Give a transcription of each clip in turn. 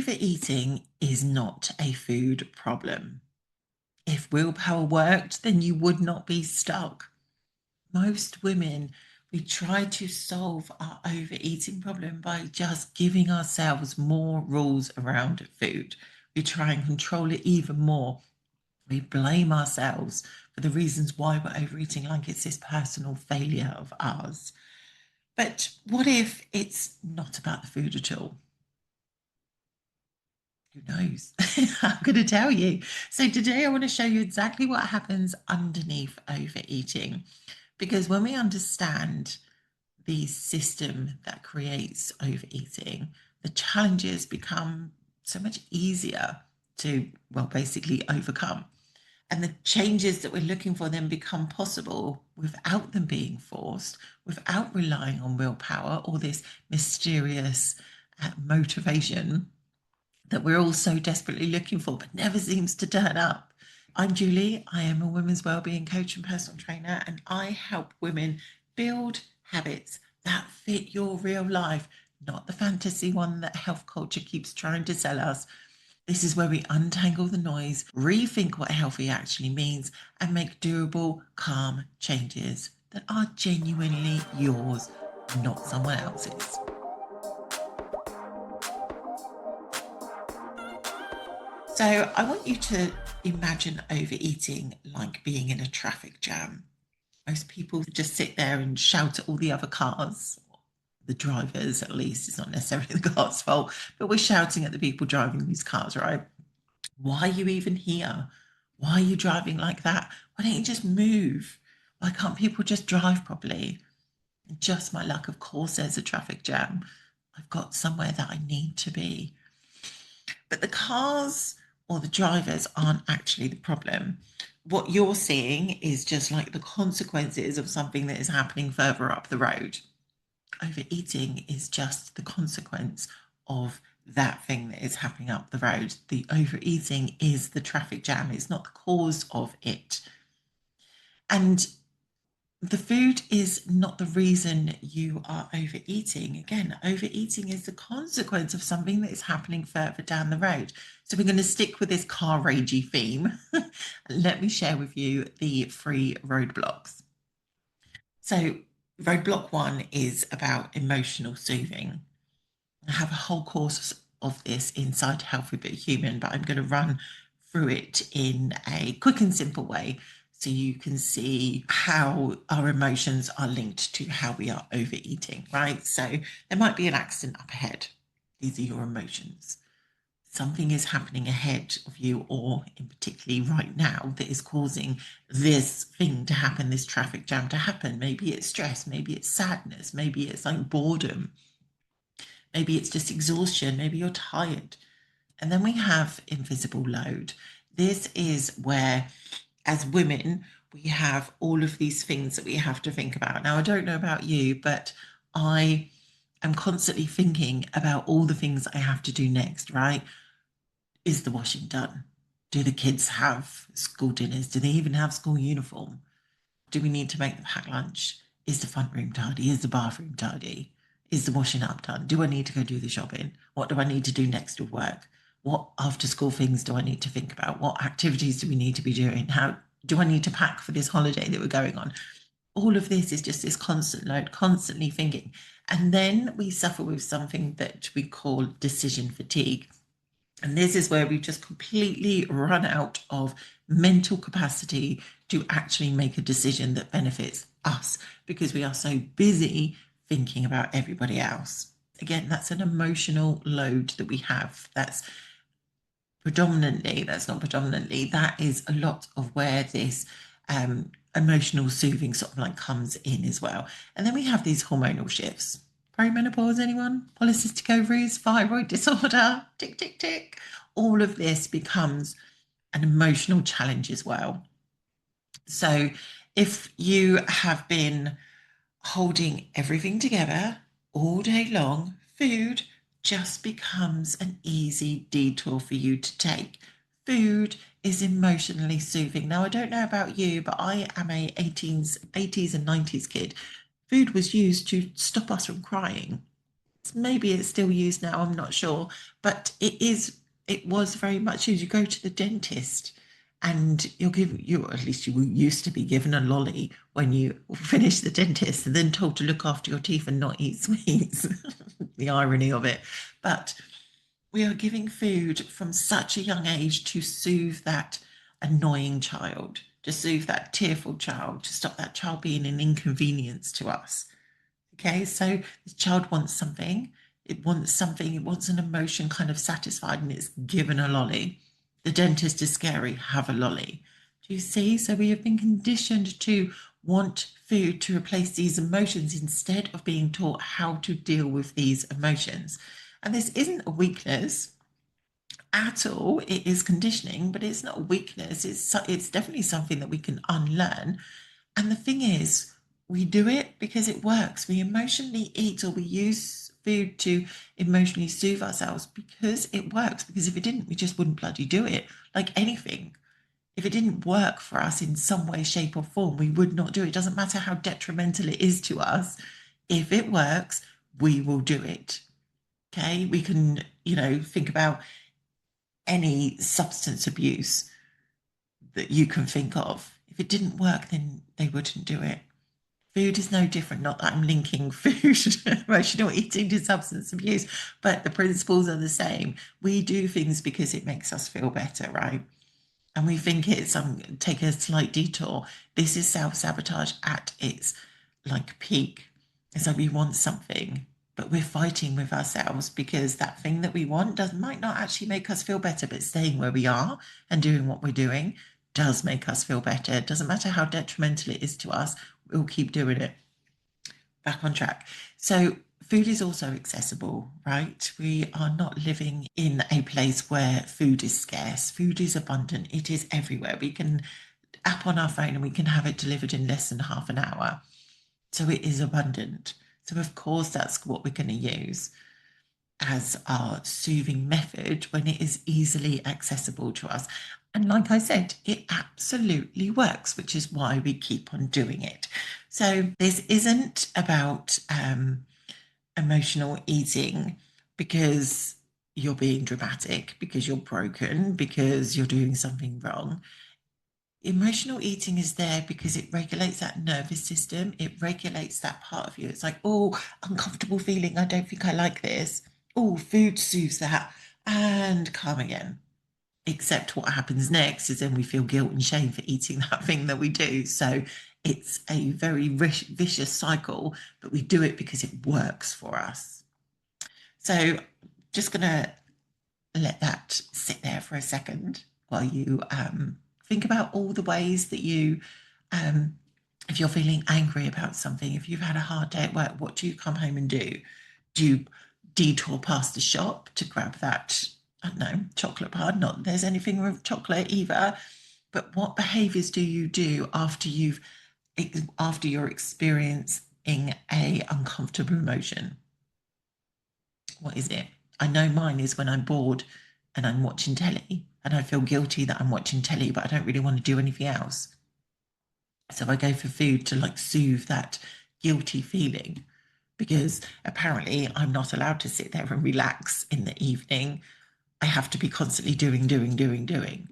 Overeating is not a food problem. If willpower worked, then you would not be stuck. Most women, we try to solve our overeating problem by just giving ourselves more rules around food. We try and control it even more. We blame ourselves for the reasons why we're overeating, like it's this personal failure of ours. But what if it's not about the food at all? Who knows? I'm going to tell you. So, today I want to show you exactly what happens underneath overeating. Because when we understand the system that creates overeating, the challenges become so much easier to, well, basically overcome. And the changes that we're looking for then become possible without them being forced, without relying on willpower or this mysterious motivation that we're all so desperately looking for, but never seems to turn up. I'm Julie. I am a women's wellbeing coach and personal trainer, and I help women build habits that fit your real life, not the fantasy one that health culture keeps trying to sell us. This is where we untangle the noise, rethink what healthy actually means, and make doable, calm changes that are genuinely yours, not someone else's. So I want you to imagine overeating like being in a traffic jam. Most people just sit there and shout at all the other cars, the drivers at least. It's not necessarily the car's fault, but we're shouting at the people driving these cars, right? Why are you even here? Why are you driving like that? Why don't you just move? Why can't people just drive properly? And just my luck, of course, there's a traffic jam. I've got somewhere that I need to be. But the cars or the drivers aren't actually the problem. What you're seeing is just like the consequences of something that is happening further up the road. Overeating is just the consequence of that thing that is happening up the road. The overeating is the traffic jam, it's not the cause of it. And the food is not the reason you are overeating. Again, overeating is the consequence of something that is happening further down the road. So we're going to stick with this car ragey theme. Let me share with you the 3 roadblocks. So roadblock 1 is about emotional soothing. I have a whole course of this inside Healthy But Human, but I'm going to run through it in a quick and simple way so you can see how our emotions are linked to how we are overeating, right? So there might be an accident up ahead. These are your emotions. Something is happening ahead of you, or in particularly right now, that is causing this thing to happen, this traffic jam to happen. Maybe it's stress, maybe it's sadness, maybe it's like boredom. Maybe it's just exhaustion. Maybe you're tired. And then we have invisible load. This is where, as women, we have all of these things that we have to think about. Now, I don't know about you, but I am constantly thinking about all the things I have to do next, right? Is the washing done? Do the kids have school dinners? Do they even have school uniform? Do we need to make the packed lunch? Is the front room tidy? Is the bathroom tidy? Is the washing up done? Do I need to go do the shopping? What do I need to do next with work? What after school things do I need to think about? What activities do we need to be doing? How do I need to pack for this holiday that we're going on? All of this is just this constant load, constantly thinking. And then we suffer with something that we call decision fatigue. And this is where we've just completely run out of mental capacity to actually make a decision that benefits us because we are so busy thinking about everybody else. Again, that's an emotional load that we have. That's not predominantly, that is a lot of where this emotional soothing sort of like comes in as well. And then we have these hormonal shifts. Perimenopause, anyone? Polycystic ovaries, thyroid disorder, tick, tick, tick. All of this becomes an emotional challenge as well. So if you have been holding everything together all day long, food just becomes an easy detour for you to take. Food is emotionally soothing. Now, I don't know about you, but I am a 80s and 90s kid. Food was used to stop us from crying. Maybe it's still used now, I'm not sure, but it was very much used. You go to the dentist and you'll give you, or at least you used to be given a lolly when you finish the dentist and then told to look after your teeth and not eat sweets. The irony of it. But we are giving food from such a young age to soothe that annoying child, to soothe that tearful child, to stop that child being an inconvenience to us. Okay, so the child wants something, it wants an emotion kind of satisfied, and it's given a lolly. The dentist is scary, have a lolly. Do you see? So we have been conditioned to want food to replace these emotions instead of being taught how to deal with these emotions. And this isn't a weakness at all. It is conditioning, but it's not a weakness. It's definitely something that we can unlearn. And the thing is, we do it because it works. We emotionally eat or we use food to emotionally soothe ourselves because it works. Because if it didn't, we just wouldn't bloody do it. Like anything. If it didn't work for us in some way, shape, or form, we would not do it. It doesn't matter how detrimental it is to us. If it works, we will do it. Okay. We can, think about any substance abuse that you can think of. If it didn't work, then they wouldn't do it. Food is no different. Not that I'm linking food, emotional eating to substance abuse, but the principles are the same. We do things because it makes us feel better, right? And we think it's take a slight detour. This is self-sabotage at its like peak. It's like we want something, but we're fighting with ourselves because that thing that we want might not actually make us feel better, but staying where we are and doing what we're doing does make us feel better. It doesn't matter how detrimental it is to us, we'll keep doing it. Back on track. So food is also accessible, right? We are not living in a place where food is scarce. Food is abundant. It is everywhere. We can app on our phone and we can have it delivered in less than half an hour. So it is abundant. So of course that's what we're going to use as our soothing method when it is easily accessible to us. And like I said, it absolutely works, which is why we keep on doing it. So this isn't about emotional eating because you're being dramatic, because you're broken, because you're doing something wrong. Emotional eating is there because it regulates that nervous system. It regulates that part of you. It's like, oh, uncomfortable feeling. I don't think I like this. Oh, food soothes that and calm again. Except what happens next is then we feel guilt and shame for eating that thing that we do. So it's a very vicious cycle, but we do it because it works for us. So just going to let that sit there for a second while you think about all the ways that you, if you're feeling angry about something, if you've had a hard day at work, what do you come home and do? Do you detour past the shop to grab that, I don't know, chocolate bar? Not that there's anything wrong with chocolate either, but what behaviors do you do after you're experiencing a uncomfortable emotion? What is it? I know mine is when I'm bored and I'm watching telly and I feel guilty that I'm watching telly, but I don't really want to do anything else. So I go for food to like soothe that guilty feeling because apparently I'm not allowed to sit there and relax in the evening. I have to be constantly doing, doing, doing, doing.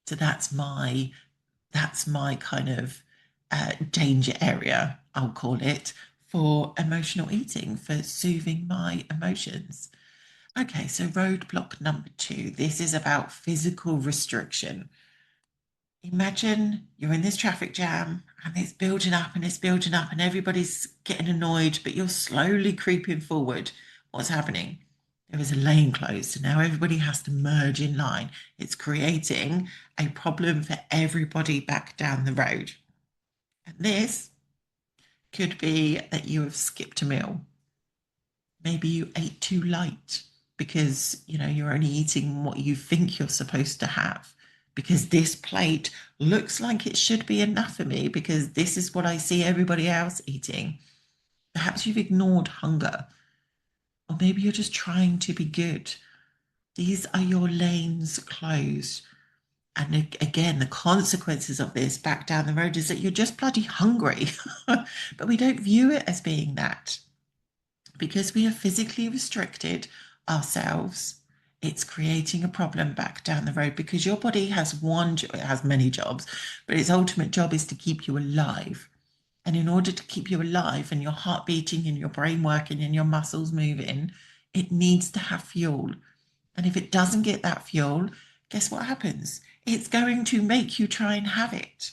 So that's my kind of danger area, I'll call it, for emotional eating, for soothing my emotions. Okay, so roadblock number 2. This is about physical restriction. Imagine you're in this traffic jam and it's building up and it's building up and everybody's getting annoyed, but you're slowly creeping forward. What's happening? There is a lane closed, and now everybody has to merge in line. It's creating a problem for everybody back down the road. And this could be that you have skipped a meal. Maybe you ate too light because you're only eating what you think you're supposed to have because this plate looks like it should be enough for me because this is what I see everybody else eating. Perhaps you've ignored hunger, or maybe you're just trying to be good. These are your lanes closed. And again, the consequences of this back down the road is that you're just bloody hungry. But we don't view it as being that. Because we have physically restricted ourselves, it's creating a problem back down the road, because your body has it has many jobs, but its ultimate job is to keep you alive. And in order to keep you alive and your heart beating and your brain working and your muscles moving, it needs to have fuel. And if it doesn't get that fuel, guess what happens? It's going to make you try and have it.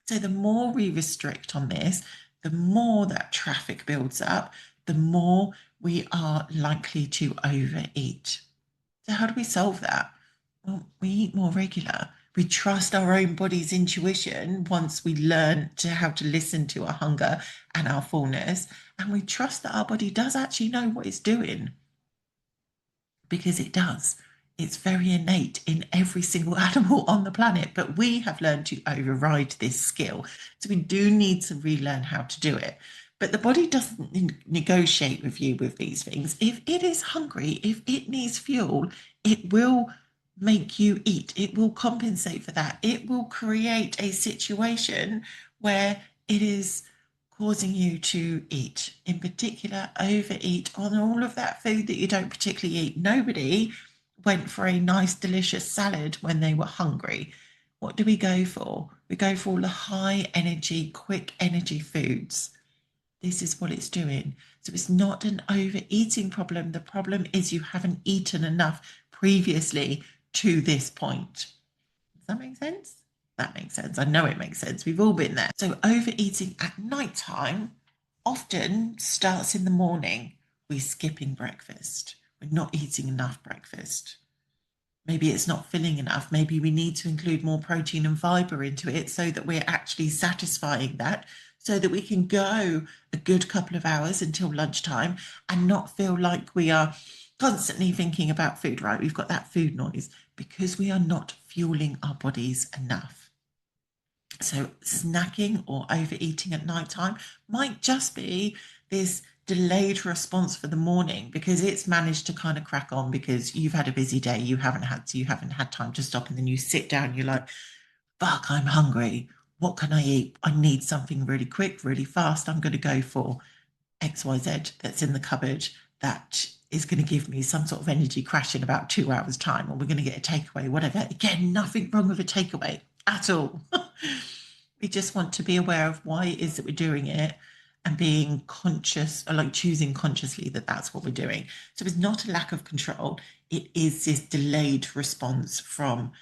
So the more we restrict on this, the more that traffic builds up, the more we are likely to overeat. So how do we solve that? Well, we eat more regular. We trust our own body's intuition once we learn how to listen to our hunger and our fullness. And we trust that our body does actually know what it's doing, because it does. It's very innate in every single animal on the planet, but we have learned to override this skill. So we do need to relearn how to do it. But the body doesn't negotiate with you with these things. If it is hungry, if it needs fuel, it will make you eat. It will compensate for that. It will create a situation where it is causing you to eat, in particular, overeat on all of that food that you don't particularly eat. Nobody went for a nice, delicious salad when they were hungry. What do we go for? We go for all the high energy, quick energy foods. This is what it's doing. So it's not an overeating problem. The problem is you haven't eaten enough previously to this point. Does that make sense? That makes sense. I know it makes sense. We've all been there. So overeating at nighttime often starts in the morning. We're skipping breakfast. We're not eating enough breakfast. Maybe it's not filling enough. Maybe we need to include more protein and fiber into it so that we're actually satisfying that, so that we can go a good couple of hours until lunchtime and not feel like we are constantly thinking about food, right? We've got that food noise because we are not fueling our bodies enough. So snacking or overeating at nighttime might just be this delayed response for the morning, because it's managed to kind of crack on because you've had a busy day, you haven't had time to stop, and then you sit down, you're like, fuck, I'm hungry. What can I eat? I need something really quick, really fast. I'm going to go for XYZ that's in the cupboard that is going to give me some sort of energy crash in about 2 hours' time, or we're going to get a takeaway, whatever. Again, nothing wrong with a takeaway at all. We just want to be aware of why it is that we're doing it and being conscious, or like choosing consciously that that's what we're doing. So it's not a lack of control. It is this delayed response from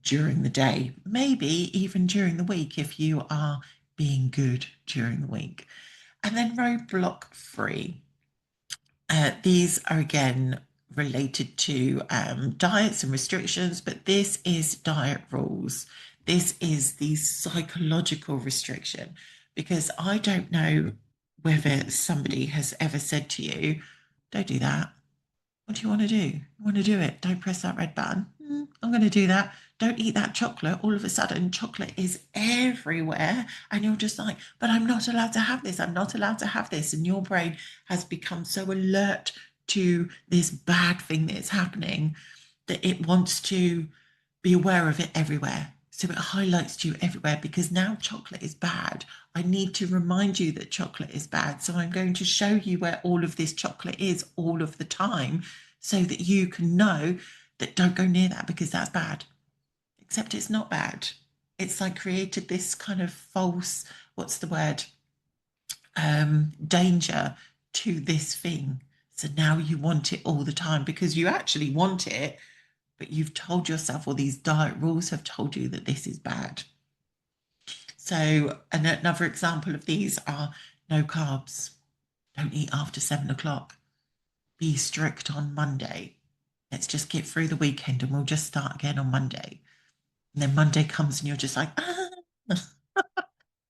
during the day, maybe even during the week if you are being good during the week. And then Roadblock 3. These are again related to diets and restrictions, but this is diet rules. This is the psychological restriction, because I don't know whether somebody has ever said to you, don't do that. What do you want to do? You want to do it. Don't press that red button. I'm going to do that. Don't eat that chocolate. All of a sudden, chocolate is everywhere. And you're just like, but I'm not allowed to have this. I'm not allowed to have this. And your brain has become so alert to this bad thing that is happening that it wants to be aware of it everywhere. So it highlights to you everywhere, because now chocolate is bad. I need to remind you that chocolate is bad. So I'm going to show you where all of this chocolate is all of the time, so that you can know that don't go near that because that's bad. Except it's not bad. It's like created this kind of false, what's the word? Danger to this thing. So now you want it all the time because you actually want it, but you've told yourself, or these diet rules have told you that this is bad. So another example of these are no carbs. Don't eat after 7 o'clock. Be strict on Monday. Let's just get through the weekend and we'll just start again on Monday. And then Monday comes and you're just like, I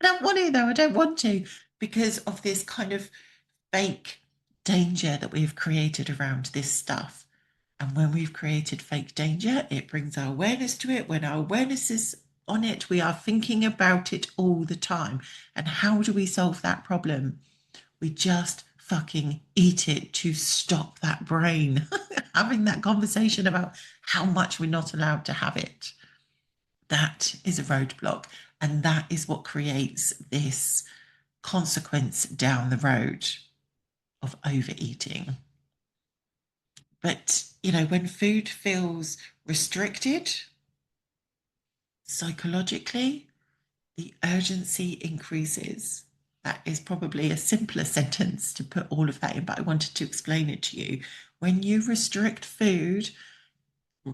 don't want to though. I don't want to, because of this kind of fake danger that we've created around this stuff. And when we've created fake danger, it brings our awareness to it. When our awareness is on it, we are thinking about it all the time. And how do we solve that problem? We just fucking eat it to stop that brain having that conversation about how much we're not allowed to have it. That is a roadblock. And that is what creates this consequence down the road. of overeating. But, when food feels restricted psychologically, the urgency increases. That is probably a simpler sentence to put all of that in, but I wanted to explain it to you. When you restrict food,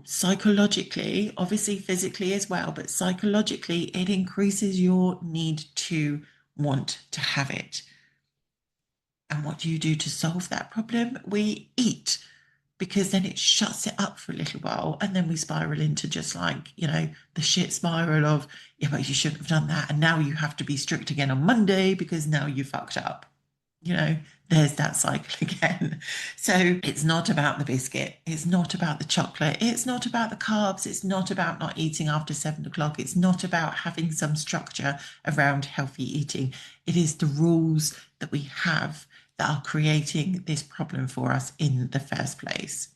psychologically, obviously physically as well, but psychologically, it increases your need to want to have it. And what do you do to solve that problem? We eat, because then it shuts it up for a little while, and then we spiral into just like, the shit spiral of, yeah, but you shouldn't have done that, and now you have to be strict again on Monday because now you fucked up. you know there's that cycle again. So it's not about the biscuit, it's not about the chocolate, it's not about the carbs, it's not about not eating after 7 o'clock, it's not about having some structure around healthy eating. It is the rules that we have that are creating this problem for us in the first place.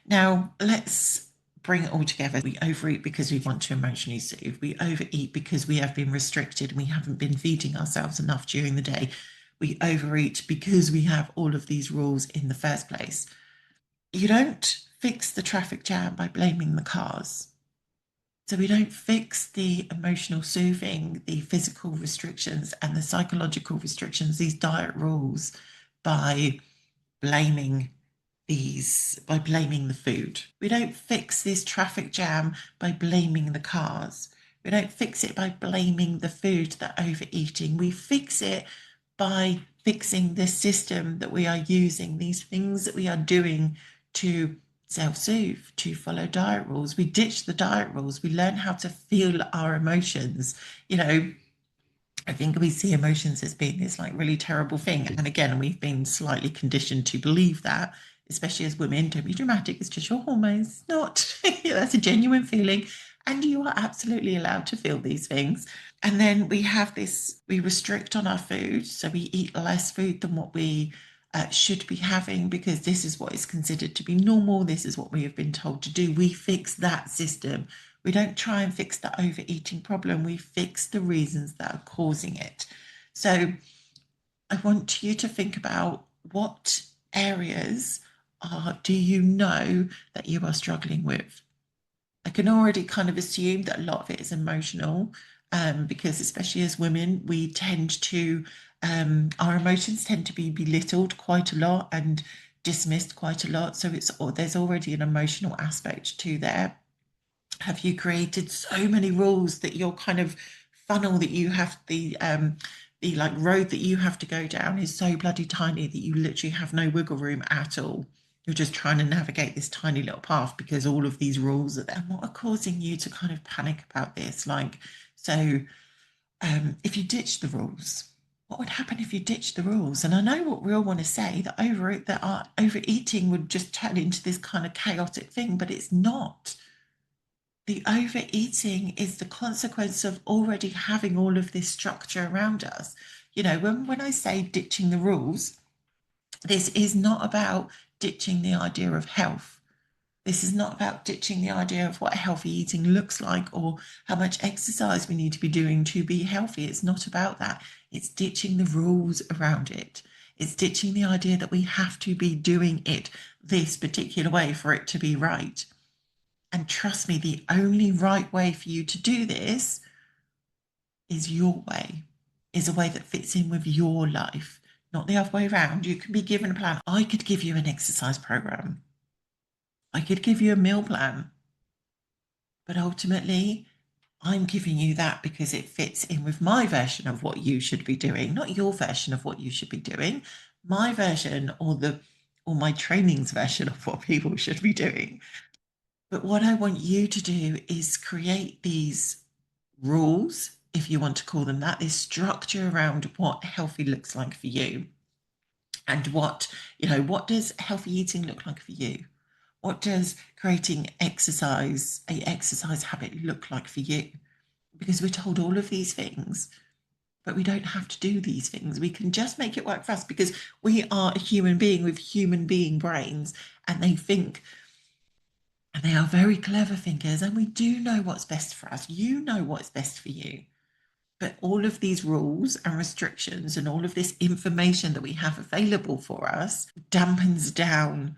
Now, let's bring it all together. We overeat because we want to emotionally soothe. We overeat because we have been restricted and we haven't been feeding ourselves enough during the day. We overeat because we have all of these rules in the first place. You don't fix the traffic jam by blaming the cars. So we don't fix the emotional soothing, the physical restrictions, and the psychological restrictions, these diet rules, by blaming by blaming the food. We don't fix this traffic jam by blaming the cars. We don't fix it by blaming the food, the overeating. We fix it by fixing the system that we are using, these things that we are doing to self-soothe, to follow diet rules. We ditch the diet rules. We learn how to feel our emotions. I think we see emotions as being this like really terrible thing. And again, we've been slightly conditioned to believe that, especially as women. Don't be dramatic, it's just your hormones. It's not. That's a genuine feeling. And you are absolutely allowed to feel these things. And then we have this, we restrict on our food. So we eat less food than what we should be having, because this is what is considered to be normal. This is what we have been told to do. We fix that system. We don't try and fix the overeating problem. We fix the reasons that are causing it. So I want you to think about, what areas do you know that you are struggling with? I can already kind of assume that a lot of it is emotional, because especially as women, we tend to, our emotions tend to be belittled quite a lot and dismissed quite a lot. So there's already an emotional aspect to there. Have you created so many rules that your kind of funnel that you have, the like road that you have to go down is so bloody tiny that you literally have no wiggle room at all? You're just trying to navigate this tiny little path because all of these rules are there. And what are causing you to kind of panic about this? If you ditch the rules, what would happen if you ditch the rules? And I know what we all want to say, that our overeating would just turn into this kind of chaotic thing, but it's not. The overeating is the consequence of already having all of this structure around us. When I say ditching the rules, this is not about ditching the idea of health. This is not about ditching the idea of what healthy eating looks like or how much exercise we need to be doing to be healthy. It's not about that. It's ditching the rules around it. It's ditching the idea that we have to be doing it this particular way for it to be right. And trust me, the only right way for you to do this is your way, is a way that fits in with your life, not the other way around. You can be given a plan. I could give you an exercise program, I could give you a meal plan, but ultimately, I'm giving you that because it fits in with my version of what you should be doing, not your version of what you should be doing. My version, or my training's version of what people should be doing. But what I want you to do is create these rules, if you want to call them that, this structure around what healthy looks like for you. And what does healthy eating look like for you? What does creating a exercise habit look like for you? Because we're told all of these things, but we don't have to do these things. We can just make it work for us, because we are a human being with human being brains, and they think, and they are very clever thinkers, and we do know what's best for us. You know what's best for you. But all of these rules and restrictions and all of this information that we have available for us dampens down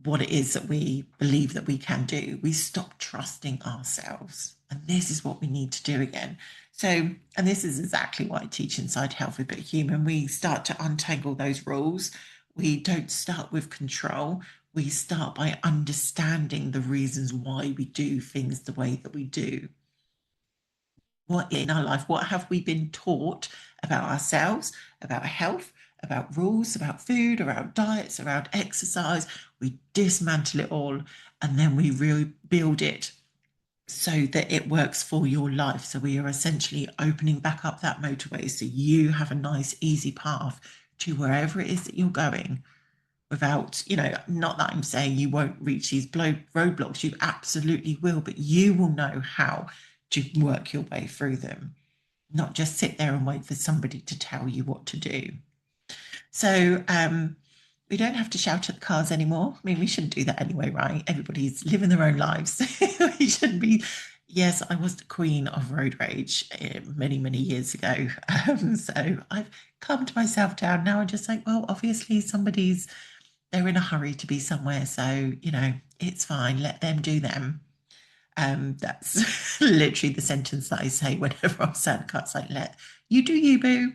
what it is that we believe that we can do. We stop trusting ourselves. And this is what we need to do again. So, and this is exactly why I teach inside Healthy But Human. We start to untangle those rules. We don't start with control. We start by understanding the reasons why we do things the way that we do. What in our life, what have we been taught about ourselves, about health, about rules, about food, around diets, around exercise? We dismantle it all and then we rebuild it so that it works for your life. So we are essentially opening back up that motorway so you have a nice, easy path to wherever it is that you're going without, not that I'm saying you won't reach these roadblocks, you absolutely will, but you will know how to work your way through them, not just sit there and wait for somebody to tell you what to do. So we don't have to shout at the cars anymore. I mean, we shouldn't do that anyway, right? Everybody's living their own lives. We shouldn't be. Yes, I was the queen of road rage many, many years ago. So I've calmed myself down. Now I just think, well, obviously they're in a hurry to be somewhere. So, it's fine. Let them do them. That's literally the sentence that I say whenever I'm sat in the car. It's like, let you do you, boo.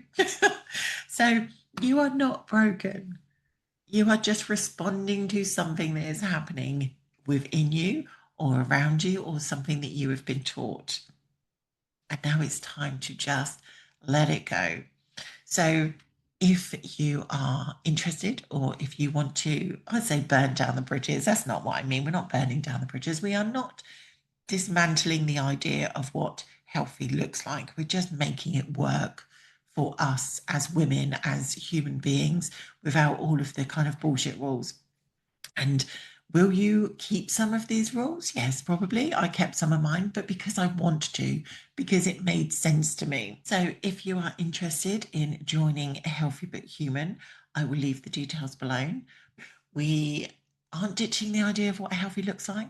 So you are not broken. You are just responding to something that is happening within you or around you or something that you have been taught. And now it's time to just let it go. So if you are interested or if you want to, I'd say burn down the bridges. That's not what I mean. We're not burning down the bridges. We are not dismantling the idea of what healthy looks like. We're just making it work for us as women, as human beings, without all of the kind of bullshit rules. And will you keep some of these rules? Yes, probably. I kept some of mine, but because I want to, because it made sense to me. So if you are interested in joining a Healthy But Human, I will leave the details below. We aren't ditching the idea of what a healthy looks like.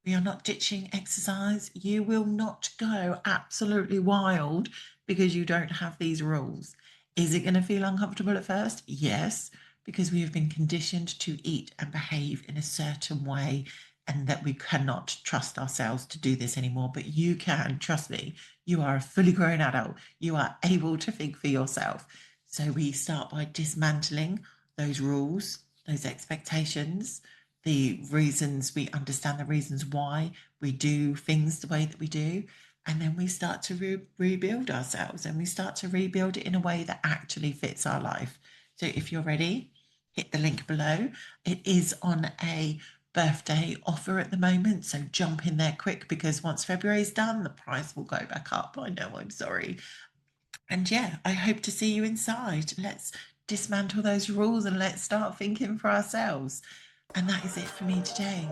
We are not ditching exercise. You will not go absolutely wild because you don't have these rules. Is it going to feel uncomfortable at first? Yes, because we have been conditioned to eat and behave in a certain way and that we cannot trust ourselves to do this anymore. But you can, trust me, you are a fully grown adult. You are able to think for yourself. So we start by dismantling those rules, those expectations, the reasons, we understand the reasons why we do things the way that we do. And then we start to rebuild ourselves and we start to rebuild it in a way that actually fits our life. So if you're ready, hit the link below. It is on a birthday offer at the moment. So jump in there quick because once February is done, the price will go back up. I know, I'm sorry. And yeah, I hope to see you inside. Let's dismantle those rules and let's start thinking for ourselves. And that is it for me today.